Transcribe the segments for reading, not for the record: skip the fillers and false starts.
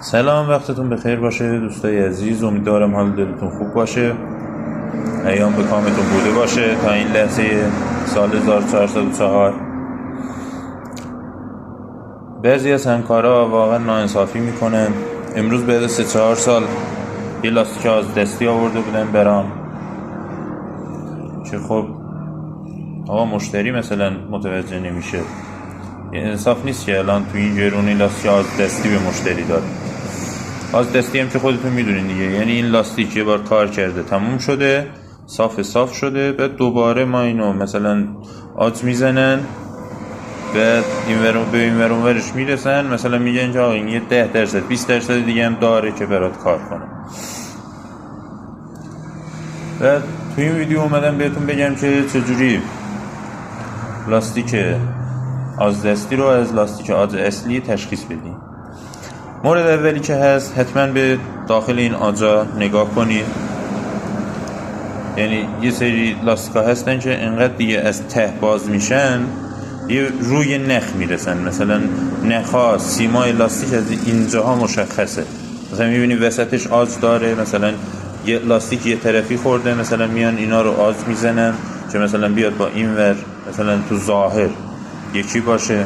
سلام، وقتتون بخیر باشه دوستای عزیز. امیدوارم حال دلتون خوب باشه، ایام به کامتون بوده باشه تا این لحظه سال 1404. بعضی از همکارا واقعا ناانصافی میکنن. امروز بعد 3-4 سال یه لاستیک از دستی آورده بودن برام که خب آقا مشتری مثلا متوجه نمیشه. یه انصاف نیست که الان تو این جرونی لاستیک از دستی به مشتری داد. از دستی هم که خودتون میدونین دیگه، یعنی این لاستیک یه بار کار کرده تموم شده، صاف شده، بعد دوباره ما اینو مثلا آج میزنن، بعد این ورون ورش میرسن، مثلا میگن آقا این یه 10% 20% دیگه هم داره که برات کار کنه. بعد تو این ویدیو اومدم بهتون بگم که چجوری لاستیک آج دستی رو از لاستیک آج اصلی تشخیص بدیم. مورد اولی که هست، حتما به داخل این آجا نگاه کنید. یعنی یه سری لاستیکا هستن که انقدر دیگه از ته باز میشن یه روی نخ میرسن، مثلا نخا سیمای لاستیک از اینجاها مشخصه. مثلا میبینی وسطش آج داره، مثلا یه لاستیک یه طرفی خورده، مثلا میان اینا رو آج میزنن که مثلا بیاد با این ور مثلا تو ظاهر یکی باشه.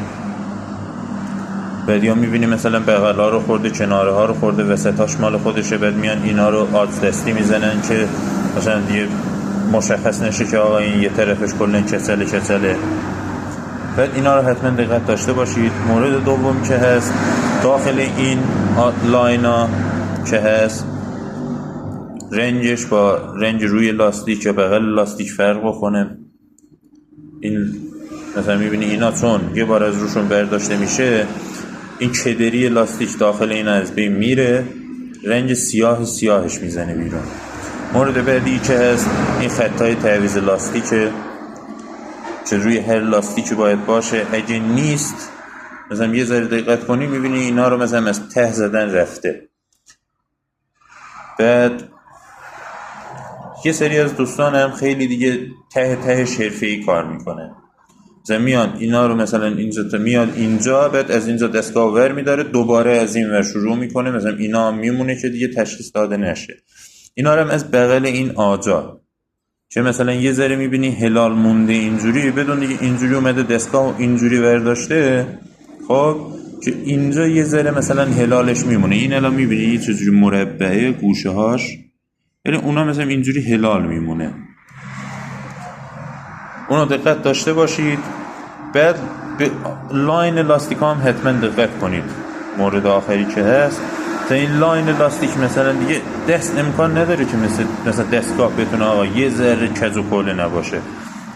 بعد یا میبینی مثلا بغل‌ها رو خورده، کناره ها رو خورده، وسطاش مال خودشه. بعد میان اینا رو آج دستی میزنن که مثلا دیگه مشخص نشه که آقا این یه طرفش کلا کسله. بعد اینا رو حتما دقت داشته باشید. مورد دوم که هست، داخل این لاینا که هست رنجش با رنج روی لاستیک یا بغل لاستیک فرق بکنه. این مثلا میبینی اینا چون یه بار از روشون برداشته میشه، این کدری لاستیک داخل این از بین میره، رنج سیاهش میزنه بیرون. مورد بعدی که هست این خطای تعویض لاستیکه که روی هر لاستیکی باید باشه. اگه نیست مثلا یه ذره دقت کنی میبینی اینا رو مثلا از ته زدن رفته. بعد یه سری از دوستان هم خیلی دیگه تهش حرفه‌ای کار میکنه. مثلا میان اینا رو مثلا اینجا میاد اینجا، بعد از اینجا دستگاه ور میداره، دوباره از این ور شروع میکنه. مثلا اینا میمونه که دیگه تشخیص داده نشه. اینا رو هم از بغل این آجا که مثلا یه ذره میبینی هلال مونده اینجوری، بدون دیگه اینجوری اومده دستگاه اینجوری برداشته، خب که اینجا یه ذره مثلا هلالش میمونه. این الان میبینی یه چجوری مربعه گوشه هاش، یعنی اونا مثلا اینجوری هلال میمونه. اونو دقت داشته باشید. بعد به لاین لاستیک هم حتما دقت کنید. مورد آخری که هست، تا این لاین لاستیک مثلا دیگه دست امکان نداره که مثلا دستگاه بتونه آقا یه ذره کج و کوله نباشه.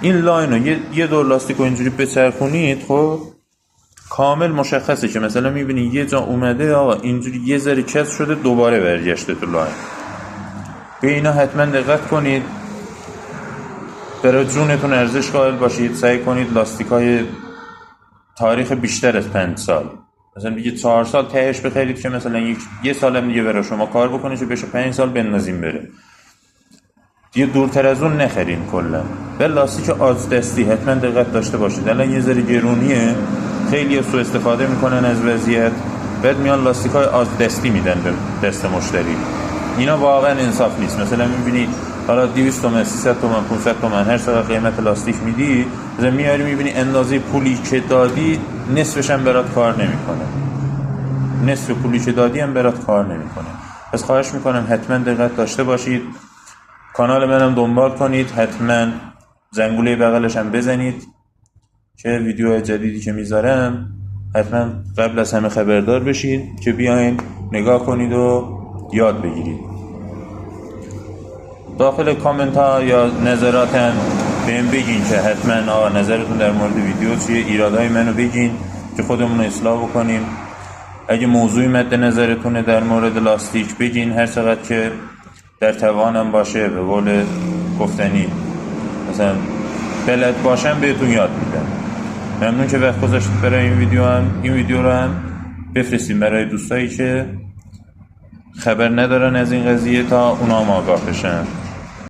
این لاین رو یه دور لاستیک رو اینجوری بچرخونید، خب کامل مشخصه که مثلا میبینی یه جا اومده آقا اینجوری یه ذره کج شده، دوباره برگشته تو لاین. به اینا حتما دقت کنید. برای جونتون ارزش قائل باشید. سعی کنید لاستیک‌های تاریخ بیشتر از 5 سال، مثلا دیگه 4 سال تهش بخرید که مثلا یه سال هم دیگه برای شما کار بکنه که بشه 5 سال بنازیم بره. دیگه دورتر از اون نخرین کلا. به لاستیک آج دستی حتما دقت داشته باشید. الان یه ذره گرونیه، خیلی سوء استفاده میکنن از وضعیت، بعد میان لاستیک‌های آج دستی میدن به دست مشتری. اینا واقعا انصاف نیست. مثلا میبینید حالا 200 تومن 300 تومن 500 تومن هر چقدر قیمت لاستیک میدی، مثلا میاری میبینی اندازه پولی که دادی نصفش هم برات کار نمیکنه. نصف پولی که دادی هم برات کار نمیکنه. پس خواهش میکنم حتما دقت داشته باشید. کانال منم دنبال کنید، حتما زنگوله بغلش هم بزنید که ویدیو جدیدی که میذارم حتما قبل از همه خبردار بشید که بیاین نگاه کنید و یاد بگیرید. داخل کامنت ها یا نظرات هم بهم بگین که حتما نظرتون در مورد ویدیو چیه، ایرادهای منو بگین که خودمون رو اصلاح بکنیم. اگه موضوعی مد نظرتونه در مورد لاستیک بگین، هر چقدر که در توانم باشه. به قول گفتنی مثلا بلد باشم بهتون یاد میدم. ممنون که وقت گذاشتید برای این ویدیو رو هم بفرستین برای دوستایی که خبر ندارن از این قضیه تا اونا هم آگاه بشن.